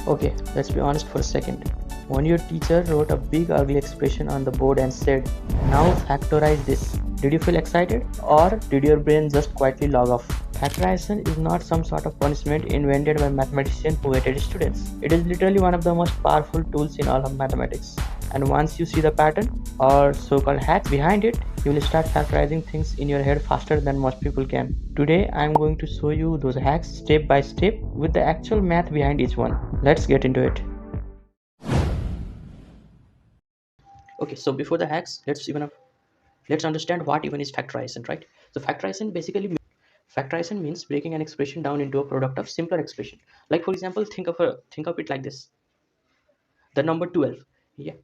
Okay, let's be honest for a second. When your teacher wrote a big ugly expression on the board and said, "Now factorize this," did you feel excited? Or did your brain just quietly log off? Factorization is not some sort of punishment invented by mathematicians who hated students. It is literally one of the most powerful tools in all of mathematics. And once you see the pattern, or so-called hacks behind it, you will start factorizing things in your head faster than most people can. Today I am going to show you those hacks step by step with the actual math behind each one. Let's get into it. Okay, so before the hacks, let's understand what even is factorization, right? So factorization means breaking an expression down into a product of simpler expression. Like for example, think of it like this: the number 12. Yeah,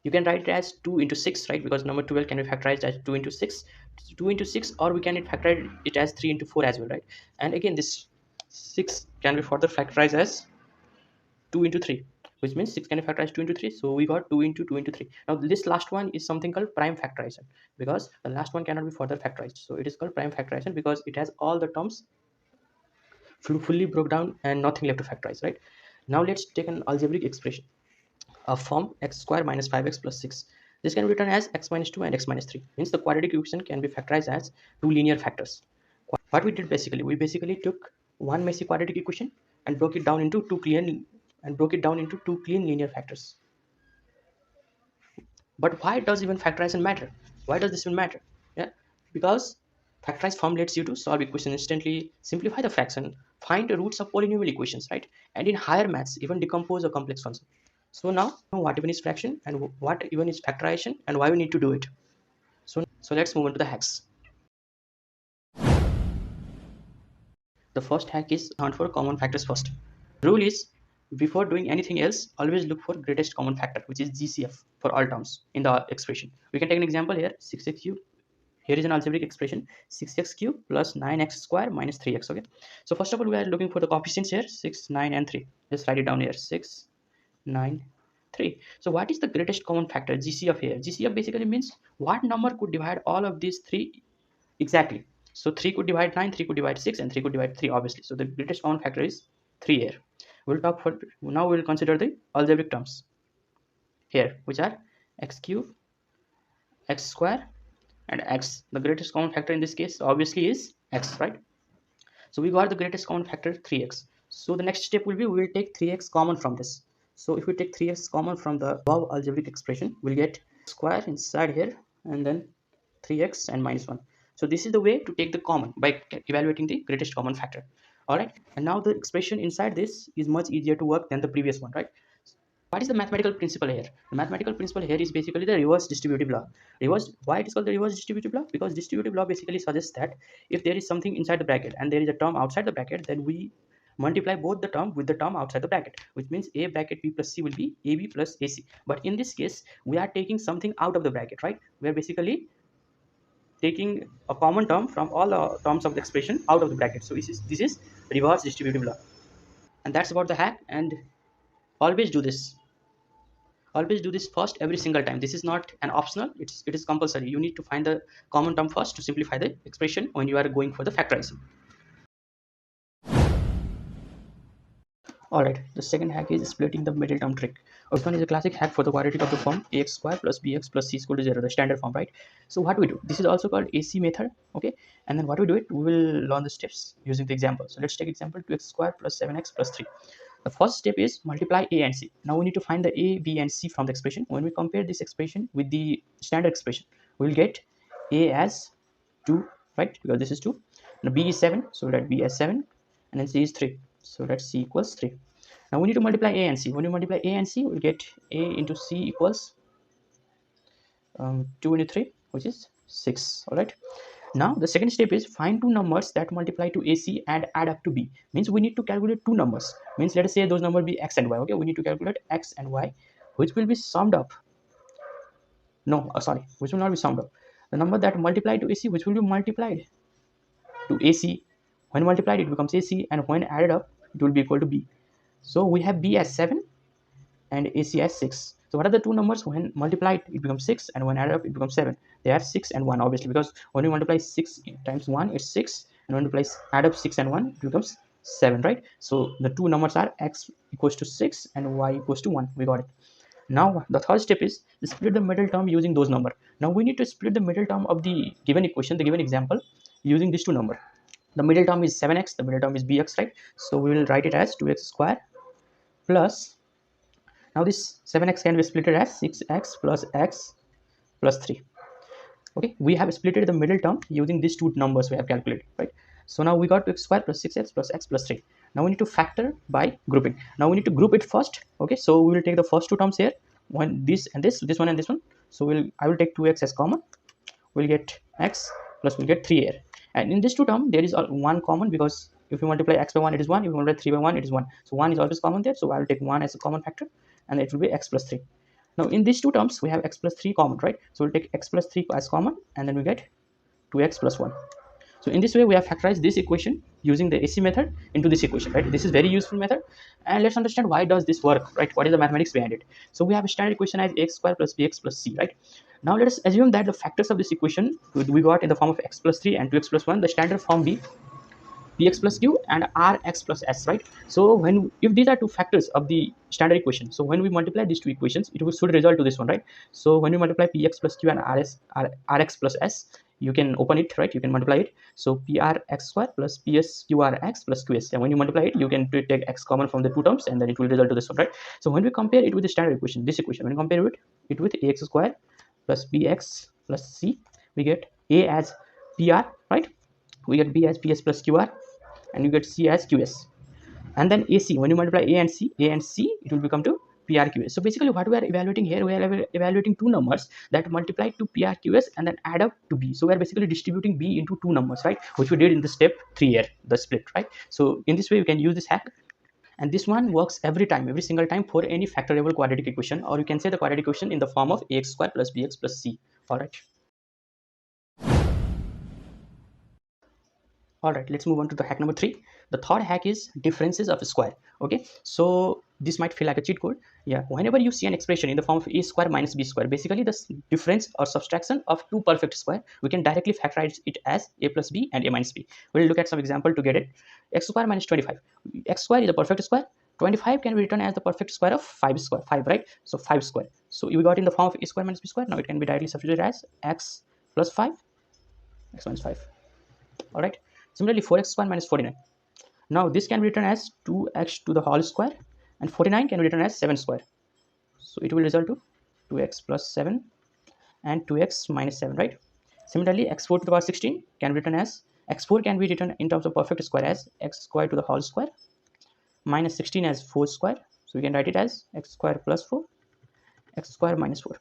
you can write it as 2 into 6, right? Because number 12 can be factorized as 2 into 6, 2 into 6, or we can factorize it as 3 into 4 as well, right? And again, this 6 can be further factorized as 2 into 3, which means 6 can be factorized 2 into 3. So we got 2 into 2 into 3. Now this last one is something called prime factorization, because the last one cannot be further factorized. So it is called prime factorization because it has all the terms fully broke down and nothing left to factorize, right? Now let's take an algebraic expression of form x square minus 5x plus 6. This can be written as x minus 2 and x minus 3. Means the quadratic equation can be factorized as two linear factors. What we did basically, we basically took one messy quadratic equation and broke it down into two clean linear factors. But why does even factorization matter? Why does this even matter? Yeah, because factorized form lets you to solve equations instantly, simplify the fraction, find the roots of polynomial equations, right? And in higher maths, even decompose a complex function. So now, what even is fraction and what even is factorization and why we need to do it. So let's move on to the hacks. The first hack is hunt for common factors first. Rule is, before doing anything else, always look for greatest common factor, which is GCF for all terms in the expression. We can take an example here: 6x cubed. Here is an algebraic expression: 6x cubed plus 9x square minus 3x. Okay, so first of all, we are looking for the coefficients here: 6, 9, and 3. Just write it down here: 6, 9, 3. So what is the greatest common factor, GCF here? GCF basically means what number could divide all of these three exactly. So 3 could divide 9, 3 could divide 6, and 3 could divide 3, obviously. So the greatest common factor is 3 here. We'll talk for now. We'll consider the algebraic terms here, which are x cube, x square, and x. The greatest common factor in this case obviously is x, right? So we got the greatest common factor 3x. So the next step will be, we will take 3x common from this. So if we take 3x common from the above algebraic expression, we'll get square inside here, and then 3x and minus 1. So this is the way to take the common by evaluating the greatest common factor. All right, and now the expression inside this is much easier to work than the previous one, right? What is the mathematical principle here? The mathematical principle here is basically the reverse distributive law. Why it is called the reverse distributive law? Because distributive law basically suggests that if there is something inside the bracket and there is a term outside the bracket, then we multiply both the term with the term outside the bracket, which means a bracket b plus c will be ab plus ac. But in this case, we are taking something out of the bracket, right? We are basically taking a common term from all the terms of the expression out of the bracket. So this is reverse distributive law, and that's about the hack. And always do this. Always do this first every single time. This is not an optional, it is compulsory. You need to find the common term first to simplify the expression when you are going for the factorizing. All right, the second hack is splitting the middle term trick. This one is a classic hack for the quadratic of the form ax square plus bx plus c equal to 0, the standard form, right? So what we do, this is also called AC method. Okay, and then what we do it, we will learn the steps using the example. So let's take example 2x square plus 7x plus 3. The first step is multiply a and c. Now we need to find the a, b, and c from the expression. When we compare this expression with the standard expression, we will get a as 2, right? Because this is 2. Now b is 7, so let b as 7, and then c is 3. So let c equals 3. Now we need to multiply a and c. When you multiply a and c, we'll get a into c equals 2 into 3, which is 6. All right. Now the second step is find two numbers that multiply to AC and add up to B. Means we need to calculate two numbers. Means let us say those numbers be x and y. Okay, we need to calculate x and y, which will be summed up. No, sorry, which will not be summed up. The number that multiply to AC, which will be multiplied to AC. When multiplied, it becomes AC, and when added up, it will be equal to B. So we have B as 7 and AC as 6. So what are the two numbers? When multiplied, it becomes 6, and when added up, it becomes 7. They are 6 and 1, obviously, because when you multiply 6 times 1, it's 6, and when you add up 6 and 1, it becomes 7, right? So the two numbers are x equals to 6 and y equals to 1. We got it. Now the third step is to split the middle term using those number. Now we need to split the middle term of the given equation, the given example, using these two number. The middle term is 7x, the middle term is bx, right? So we will write it as 2x square plus, now this 7x can be split as 6x plus x plus 3. Okay, we have splitted the middle term using these two numbers we have calculated, right? So now we got 2x square plus 6x plus x plus 3. Now we need to factor by grouping. Now we need to group it first. Okay, so we will take the first two terms here, one this and this one and this one. So I will take 2x as common. We'll get x plus we'll get 3 here. And in this two term there is one common, because if you multiply x by 1 it is 1, if you multiply 3 by 1 it is 1. So 1 is always common there, so I will take 1 as a common factor and it will be x plus 3. Now in these two terms we have x plus 3 common, right? So we'll take x plus 3 as common and then we get 2x plus 1. So in this way we have factorized this equation using the AC method into this equation, right? This is very useful method, and let's understand why does this work, right? What is the mathematics behind it? So we have a standard equation as ax square plus bx plus c, right? Now let us assume that the factors of this equation we got in the form of x plus 3 and 2x plus 1. The standard form be px plus q and rx plus s, right? So when, if these are two factors of the standard equation, so when we multiply these two equations it should result to this one, right? So when we multiply px plus q and rx plus s, you can open it, right? You can multiply it. So prx square plus psqrx plus qs, and when you multiply it you can take x common from the two terms and then it will result to this one, right? So when we compare it with the standard equation, this equation, when we compare it with ax square plus bx plus c, we get a as pr, right? We get b as ps plus qr, and you get c as qs. And then ac, when you multiply a and c, it will become to prqs. So basically what we are evaluating here, we are evaluating two numbers that multiply to prqs and then add up to b. So we are basically distributing b into two numbers, right? Which we did in the step 3 here, the split, right? So in this way you can use this hack, and this one works every single time for any factorable quadratic equation, or you can say the quadratic equation in the form of ax square plus bx plus c. All right. All right, let's move on to the hack number 3. The third hack is differences of a square. Okay, so this might feel like a cheat code. Yeah, whenever you see an expression in the form of a square minus b square, basically the difference or subtraction of two perfect square, we can directly factorize it as a plus b and a minus b. We'll look at some example to get it. X square minus 25. X square is a perfect square. 25 can be written as the perfect square of 5 square, 5, right? So 5 square. So we got in the form of a square minus b square. Now it can be directly substituted as x plus 5, x minus 5. All right. Similarly, 4x square minus 49. Now this can be written as 2x to the whole square, and 49 can be written as 7 square. So it will result to 2x plus 7 and 2x minus 7, right? Similarly, x4 to the power 16 can be written as, x4 can be written in terms of perfect square as x square to the whole square minus 16 as 4 square. So we can write it as x square plus 4, x square minus 4.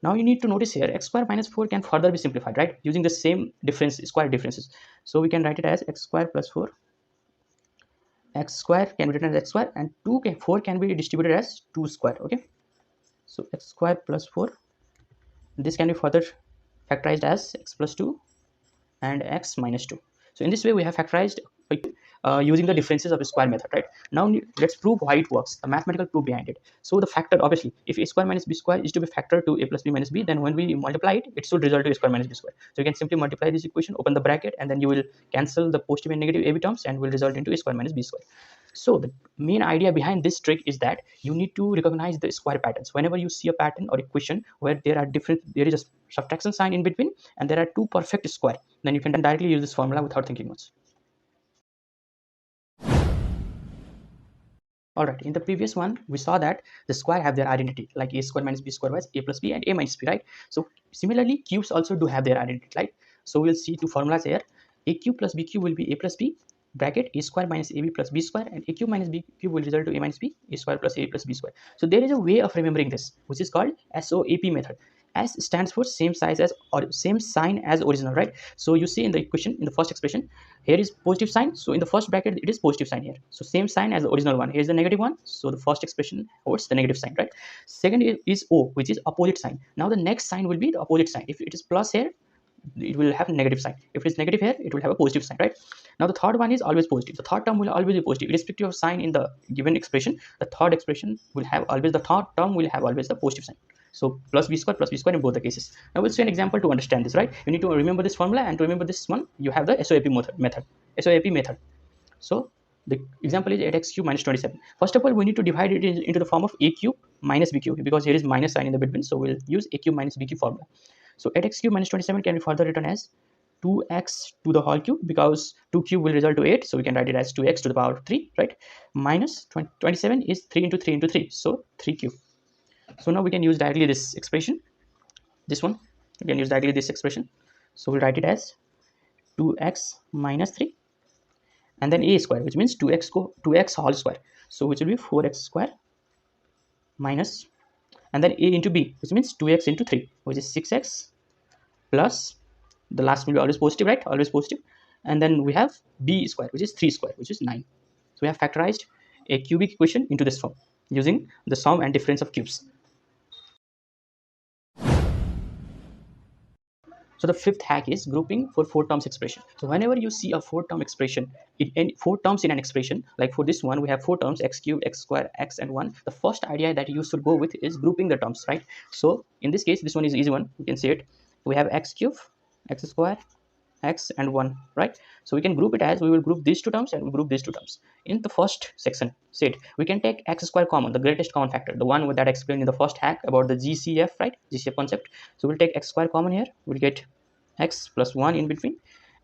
Now you need to notice here x square minus 4 can further be simplified, right? Using the same difference, square differences. So we can write it as x square plus 4, x square can be written as x square, and 4 can be distributed as 2 square. Okay, so x square plus 4, this can be further factorized as x plus 2 and x minus 2. So in this way we have factorized using the differences of a square method, right? Now let's prove why it works, the mathematical proof behind it. So the factor, obviously if a square minus b square is to be factored to a plus b minus b, then when we multiply it, it should result to a square minus b square. So you can simply multiply this equation, open the bracket, and then you will cancel the positive and negative ab terms and will result into a square minus b square. So the main idea behind this trick is that you need to recognize the square patterns. Whenever you see a pattern or equation where there is a subtraction sign in between and there are two perfect square, then you can directly use this formula without thinking much. Alright, in the previous one we saw that the square have their identity, like a square minus b square was a plus b and a minus b, right? So similarly cubes also do have their identity, right? So we'll see two formulas here. A cube plus b cube will be a plus b, bracket a square minus ab plus b square, and a cube minus b cube will result to a minus b, a square plus a plus b square. So there is a way of remembering this, which is called SOAP method. S stands for same size as, or same sign as original, right? So you see in the equation, in the first expression, here is positive sign, so in the first bracket it is positive sign here, so same sign as the original one. Here is the negative one, so the first expression holds the negative sign, right? Second is O, which is opposite sign. Now the next sign will be the opposite sign. If it is plus here, it will have negative sign. If it is negative here, it will have a positive sign, right? Now the third one is always positive. The third term will always be positive irrespective of sign in the given expression. The third expression will have always, the third term will have always the positive sign. So plus b square in both the cases. Now we'll see an example to understand this, right? You need to remember this formula, and to remember this one you have the SOAP method. So The example is 8x³ minus 27. First of all, we need to divide it into the form of a³ minus b³ because here is minus sign in the between. So we'll use a³ minus b³ formula. So 8x³ minus 27 can be further written as 2x to the whole cube because 2 cube will result to 8. So we can write it as 2x to the power 3, right? Minus 27 is 3 into 3 into 3. So 3 cube. So now we can use directly this expression. This one, we can use directly this expression. So we'll write it as 2x minus 3 and then a square, which means 2x whole square, so which will be 4x square minus, and then a into b, which means 2x into 3, which is 6x plus, the last will be always positive, right? Always positive. And then we have b square, which is 3 square, which is 9. So we have factorized a cubic equation into this form using the sum and difference of cubes. So the fifth hack is grouping for 4 terms expression. So whenever you see a 4 term expression, in 4 terms in an expression, like for this one, we have 4 terms, x³, x square, x and 1. The first idea that you should go with is grouping the terms, right? So in this case, this one is easy one. You can see it. We have x³, x square, x and 1, right? So we can group it as, we will group these 2 terms and we group these 2 terms. In the first section, said we can take x square common, the greatest common factor, the one that I explained in the first hack about the GCF, right? GCF concept. So we'll take x square common here. We'll get x plus 1 in between,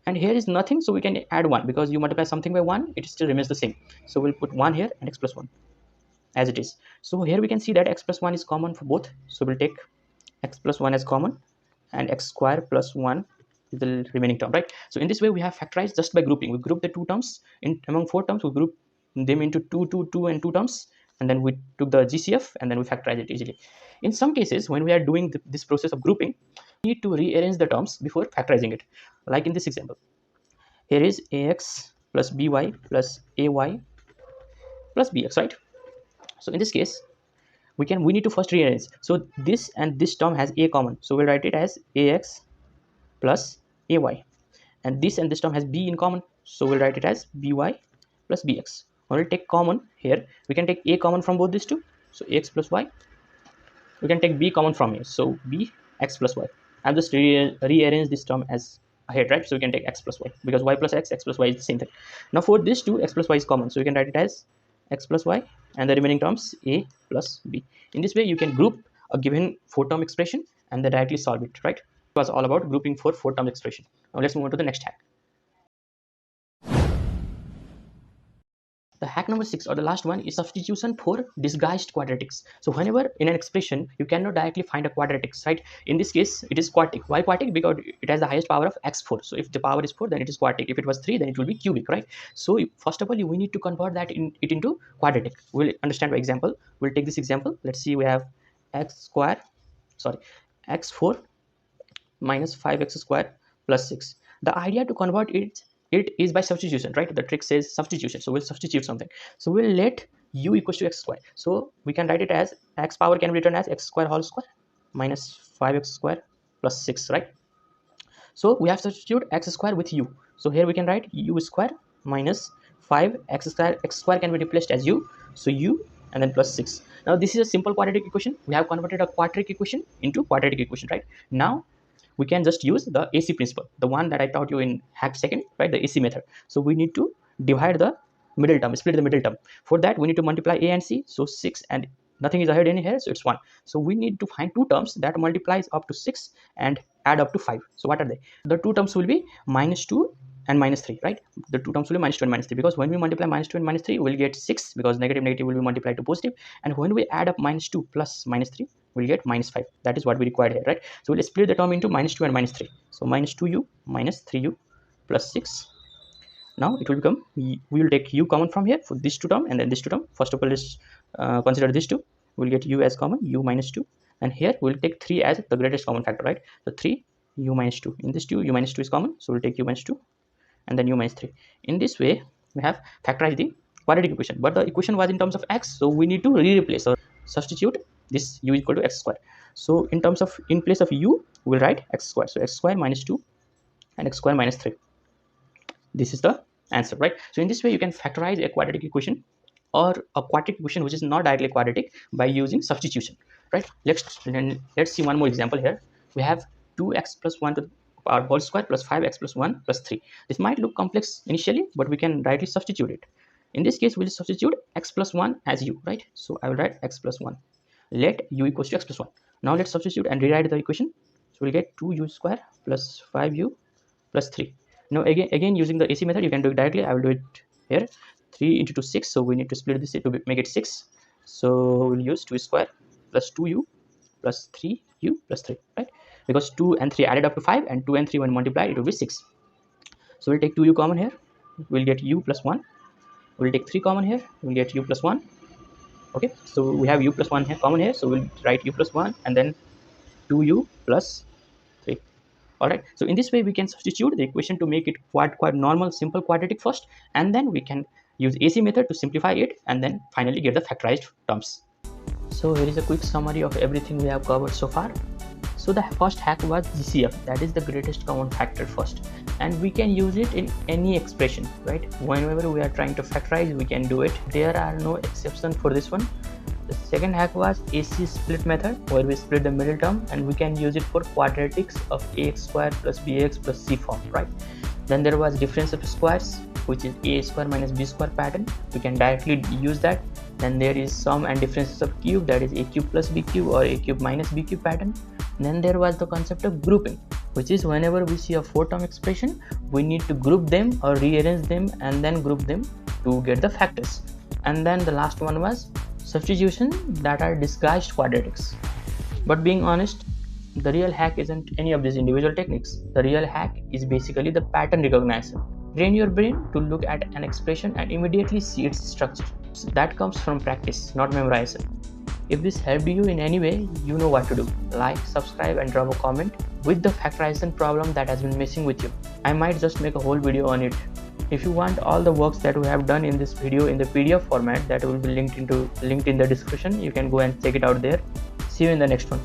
and here is nothing, so we can add 1 because you multiply something by 1, it still remains the same. So we'll put 1 here and x plus 1 as it is. So here we can see that x plus 1 is common for both, so we'll take x plus 1 as common and x square plus 1 is the remaining term, right? So in this way we have factorized just by grouping. We group the 2 terms in among 4 terms, we group them into 2, 2, 2 and 2 terms, and then we took the GCF and then we factorize it easily. In some cases, when we are doing this process of grouping, we need to rearrange the terms before factorizing it. Like in this example, here is ax plus by plus ay plus bx, right? So in this case, we need to first rearrange. So this and this term has a common, so we'll write it as ax plus ay, and this term has b in common, so we'll write it as by plus bx. When we'll take common here, we can take a common from both these two, so ax plus y. We can take b common from here, so b x plus y. I'll just rearrange this term as ahead, right? So we can take x plus y because y plus x, x plus y is the same thing. Now for this two, x plus y is common, so we can write it as x plus y and the remaining terms a plus b. In this way you can group a given 4-term expression and then directly solve it, right? It was all about grouping for 4-term expression. Now let's move on to the next hack. The hack number 6, or the last one, is substitution for disguised quadratics. So whenever in an expression you cannot directly find a quadratics, right? In this case it is quartic. Why quartic? Because it has the highest power of x4. So if the power is 4, then it is quartic. If it was 3, then it will be cubic, right? So first of all, we need to convert that into quadratic. We'll understand by example. We'll take this example. Let's see, we have x4 minus 5x square plus 6. The idea to convert it is by substitution, right? The trick says substitution, so we'll substitute something. So we'll let u equals to x square, so we can write it as x power can be written as x square whole square minus 5x square plus 6, right? So we have substitute x square with u, so here we can write u square minus 5x square, x square can be replaced as u, so u and then plus 6. Now this is a simple quadratic equation. We have converted a quadratic equation into quadratic equation, right? Now we can just use the AC principle, the one that I taught you in hack second, right? The AC method. So we need to divide the middle term, split the middle term. For that we need to multiply a and c, so 6 and nothing is ahead in here, so it's 1. So we need to find 2 terms that multiplies up to 6 and add up to 5. So what are they? The 2 terms will be minus 2 and minus 3, right? The 2 terms will be minus 2 and minus 3, because when we multiply minus 2 and minus 3, we'll get 6, because negative will be multiplied to positive, and when we add up minus 2 plus minus 3, we'll get minus 5. That is what we required here, right? So we'll split the term into minus 2 and minus 3. So minus 2u minus 3u plus 6. Now it will become, we will take u common from here for this 2 term and then this 2 term. First of all, let's consider this 2. We'll get u as common, u minus 2, and here we'll take 3 as the greatest common factor, right? So 3 u minus 2. In this 2, u minus 2 is common, so we'll take u minus 2 and then u minus 3. In this way we have factorized the quadratic equation, but the equation was in terms of x, so we need to replace or substitute this u equal to x square. So in place of u, we'll write x square, so x square minus 2 and x square minus 3. This is the answer, right? So in this way you can factorize a quadratic equation or a quadratic equation which is not directly quadratic by using substitution, right? Let's see one more example here. We have 2x plus 1 to the power whole square plus 5x plus 1 plus 3. This might look complex initially, but we can directly substitute it. In this case, we'll substitute x plus 1 as u, right? So I will write x plus 1. Let u equals to x plus 1. Now let's substitute and rewrite the equation. So we'll get 2u square plus 5u plus 3. Now again using the AC method, you can do it directly. I will do it here. 3 into 2 6, so we need to split this to make it 6. So we'll use 2 square plus 2u plus 3u plus 3, right? Because 2 and 3 added up to 5, and 2 and 3 when multiplied it will be 6. So we'll take 2u common here, we'll get u plus 1. We'll take 3 common here, we'll get u plus 1. Okay, so we have u plus 1 here common here, so we'll write u plus 1 and then 2u plus 3. All right, so in this way we can substitute the equation to make it quite normal simple quadratic first, and then we can use AC method to simplify it and then finally get the factorized terms. So here is a quick summary of everything we have covered so far. So the first hack was GCF, that is the greatest common factor first, and we can use it in any expression, right? Whenever we are trying to factorize, we can do it. There are no exceptions for this one. The second hack was AC split method, where we split the middle term, and we can use it for quadratics of ax² plus bx plus c form, right? Then there was difference of squares, which is a² minus b² pattern. We can directly use that. Then there is sum and differences of cube, that is a cube plus b cube or a cube minus b cube pattern. Then there was the concept of grouping, which is whenever we see a 4-term expression, we need to group them or rearrange them and then group them to get the factors. And then the last one was substitution, that are disguised quadratics. But being honest, the real hack isn't any of these individual techniques. The real hack is basically the pattern recognition. Train your brain to look at an expression and immediately see its structure. So that comes from practice, not memorization. If this helped you in any way, you know what to do. Like, subscribe and drop a comment with the factorization problem that has been messing with you. I might just make a whole video on it. If you want all the works that we have done in this video in the PDF format, that will be linked in the description. You can go and check it out there. See you in the next one.